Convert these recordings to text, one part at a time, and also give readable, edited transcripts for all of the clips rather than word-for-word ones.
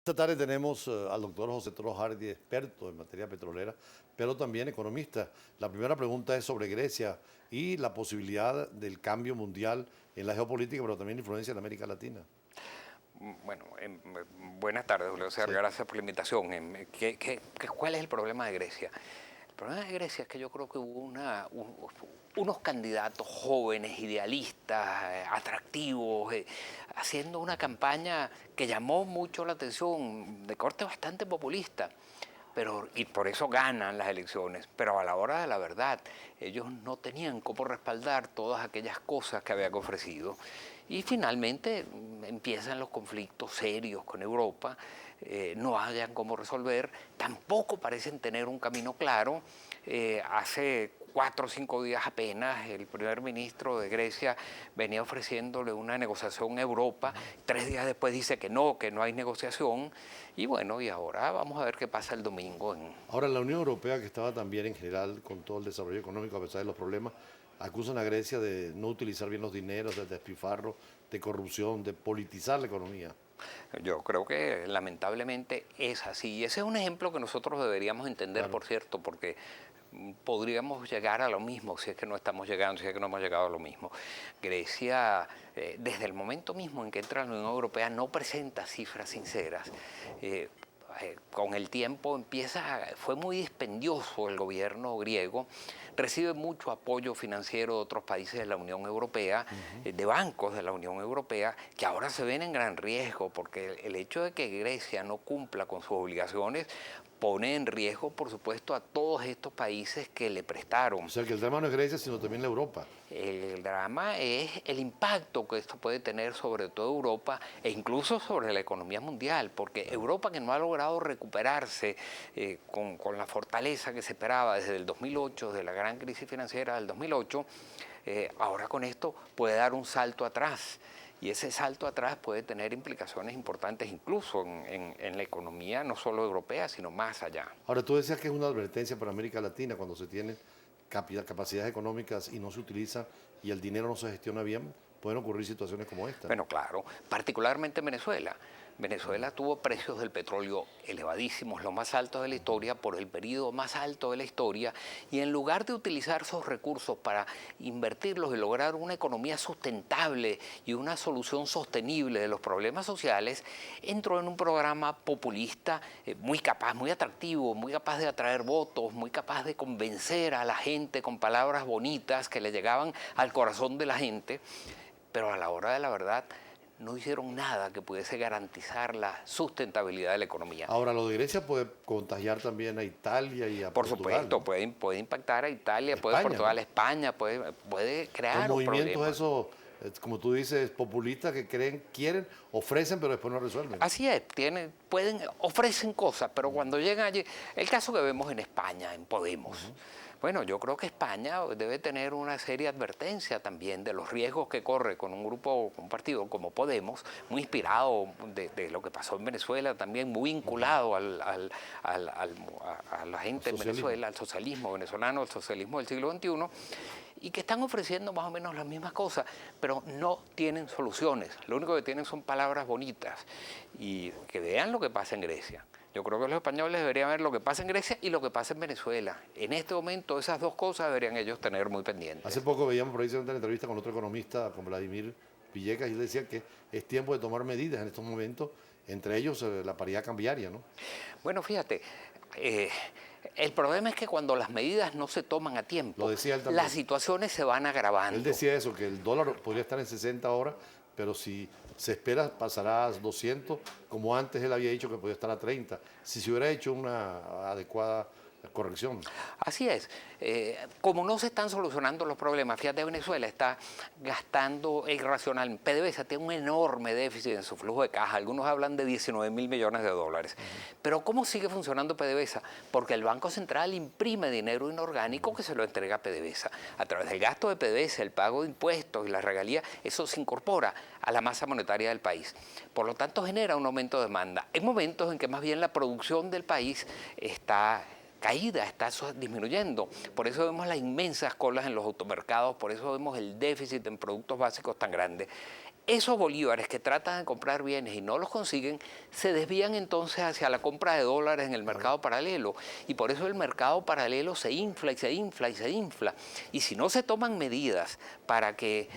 Esta tarde tenemos al doctor José Toro Hardy, experto en materia petrolera, pero también economista. La primera pregunta es sobre Grecia y la posibilidad del cambio mundial en la geopolítica, pero también influencia en América Latina. Bueno, buenas tardes, Julio César, Sí. gracias por la invitación. ¿Cuál es el problema de Grecia? El problema de Grecia es que yo creo que hubo unos candidatos jóvenes, idealistas, atractivos, haciendo una campaña que llamó mucho la atención, de corte bastante populista. Y por eso ganan las elecciones, pero a la hora de la verdad ellos no tenían cómo respaldar todas aquellas cosas que habían ofrecido y finalmente empiezan los conflictos serios con Europa, no hayan cómo resolver, tampoco parecen tener un camino claro. Hace 4 o 5 días apenas el primer ministro de Grecia venía ofreciéndole una negociación a Europa, 3 días después dice que no hay negociación y bueno, y ahora vamos a ver qué pasa el domingo. Ahora, la Unión Europea, que estaba también en general con todo el desarrollo económico a pesar de los problemas, acusan a Grecia de no utilizar bien los dineros, de despilfarro, de corrupción, de politizar la economía. Yo creo que lamentablemente es así. Y ese es un ejemplo que nosotros deberíamos entender, Claro. por cierto, porque podríamos llegar a lo mismo si es que no estamos llegando, si es que no hemos llegado a lo mismo. Grecia, desde el momento mismo en que entra a la Unión Europea, no presenta cifras sinceras. Con el tiempo fue muy dispendioso el gobierno griego, recibe mucho apoyo financiero de otros países de la Unión Europea, de bancos de la Unión Europea, que ahora se ven en gran riesgo, porque el hecho de que Grecia no cumpla con sus obligaciones pone en riesgo, por supuesto, a todos estos países que le prestaron. O sea, que el drama no es Grecia, sino también la Europa. El drama es el impacto que esto puede tener sobre toda Europa e incluso sobre la economía mundial, porque Europa, que no ha logrado recuperarse con la fortaleza que se esperaba desde el 2008, de la gran crisis financiera del 2008, ahora con esto puede dar un salto atrás. Y ese salto atrás puede tener implicaciones importantes incluso en la economía, no solo europea, sino más allá. Ahora, tú decías que es una advertencia para América Latina cuando se tienen capacidades económicas y no se utiliza y el dinero no se gestiona bien, pueden ocurrir situaciones como esta. Bueno, claro, particularmente en Venezuela. Venezuela tuvo precios del petróleo elevadísimos, los más altos de la historia, por el periodo más alto de la historia, y en lugar de utilizar esos recursos para invertirlos y lograr una economía sustentable y una solución sostenible de los problemas sociales, entró en un programa populista muy capaz, muy atractivo, muy capaz de atraer votos, muy capaz de convencer a la gente con palabras bonitas que le llegaban al corazón de la gente, pero a la hora de la verdad no hicieron nada que pudiese garantizar la sustentabilidad de la economía. Ahora, lo de Grecia puede contagiar también a Italia y a Por Portugal, supuesto, ¿no? puede impactar a Italia, puede España, Portugal, ¿no? España, puede Son crear un movimientos problema. esos, como tú dices, populistas que creen, quieren, ofrecen, pero después no resuelven. Así es, ofrecen cosas, pero cuando llegan allí, el caso que vemos en España, en Podemos. Bueno, yo creo que España debe tener una seria advertencia también de los riesgos que corre con un partido como Podemos, muy inspirado de lo que pasó en Venezuela, también muy vinculado a la gente en Venezuela, al socialismo venezolano, al socialismo del siglo XXI, y que están ofreciendo más o menos las mismas cosas, pero no tienen soluciones. Lo único que tienen son palabras bonitas. Y que vean lo que pasa en Grecia. Yo creo que los españoles deberían ver lo que pasa en Grecia y lo que pasa en Venezuela. En este momento esas dos cosas deberían ellos tener muy pendientes. Hace poco veíamos por ahí una entrevista con otro economista, con Vladimir Villegas, y él decía que es tiempo de tomar medidas en estos momentos, entre ellos la paridad cambiaria, ¿no? Bueno, fíjate, el problema es que cuando las medidas no se toman a tiempo, Lo decía él también. las situaciones se van agravando. Él decía eso, que el dólar podría estar en 60 ahora, pero si se espera pasará a 200, como antes él había dicho que podía estar a 30, si se hubiera hecho una adecuada corrección. Así es. Como no se están solucionando los problemas, fíjate, Venezuela está gastando irracional. PDVSA tiene un enorme déficit en su flujo de caja. Algunos hablan de 19.000 millones de dólares. Pero ¿cómo sigue funcionando PDVSA? Porque el Banco Central imprime dinero inorgánico que se lo entrega a PDVSA. A través del gasto de PDVSA, el pago de impuestos y la regalía, eso se incorpora a la masa monetaria del país. Por lo tanto, genera un aumento de demanda. En momentos en que más bien la producción del país está caída, está disminuyendo. Por eso vemos las inmensas colas en los automercados, por eso vemos el déficit en productos básicos tan grande. esos bolívares que tratan de comprar bienes y no los consiguen, se desvían entonces hacia la compra de dólares en el mercado paralelo. Y por eso el mercado paralelo se infla y se infla y se infla. Y si no se toman medidas para que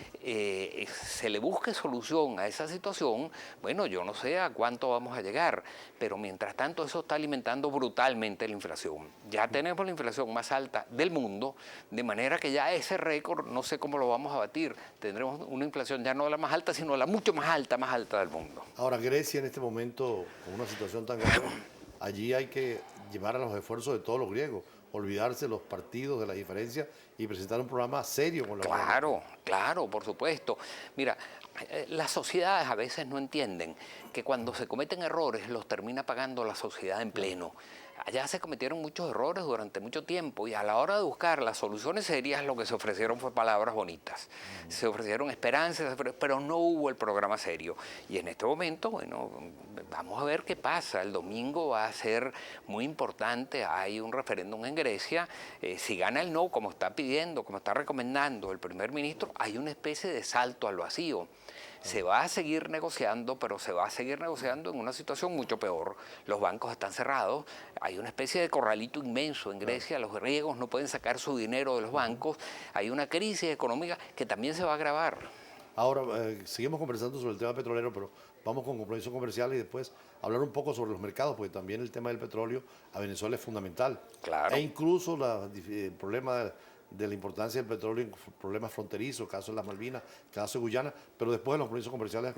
se le busque solución a esa situación, bueno, yo no sé a cuánto vamos a llegar, pero mientras tanto eso está alimentando brutalmente la inflación. Ya tenemos la inflación más alta del mundo, de manera que ya ese récord no sé cómo lo vamos a batir. Tendremos una inflación ya no la más alta, sino la mucho más alta del mundo. Ahora, Grecia en este momento, con una situación tan grave, allí hay que llevar a los esfuerzos de todos los griegos, olvidarse de los partidos, de la diferencia y presentar un programa serio con la Unión Europea. Claro, claro, por supuesto. Mira, las sociedades a veces no entienden que cuando se cometen errores los termina pagando la sociedad en pleno. Allá se cometieron muchos errores durante mucho tiempo y a la hora de buscar las soluciones serias lo que se ofrecieron fue palabras bonitas. Se ofrecieron esperanzas, pero no hubo el programa serio. Y en este momento, bueno, vamos a ver qué pasa. El domingo va a ser muy importante. Hay un referéndum en Grecia. Si gana el no, como está pidiendo, como está recomendando el primer ministro, hay una especie de salto al vacío. Se va a seguir negociando, pero se va a seguir negociando en una situación mucho peor. Los bancos están cerrados, hay una especie de corralito inmenso en Grecia, los griegos no pueden sacar su dinero de los bancos, hay una crisis económica que también se va a agravar. Ahora, seguimos conversando sobre el tema petrolero, pero vamos con compromisos comerciales y después hablar un poco sobre los mercados, porque también el tema del petróleo a Venezuela es fundamental. Claro. E incluso el problema de la importancia del petróleo en problemas fronterizos, caso de las Malvinas, caso de Guyana, pero después de los compromisos comerciales.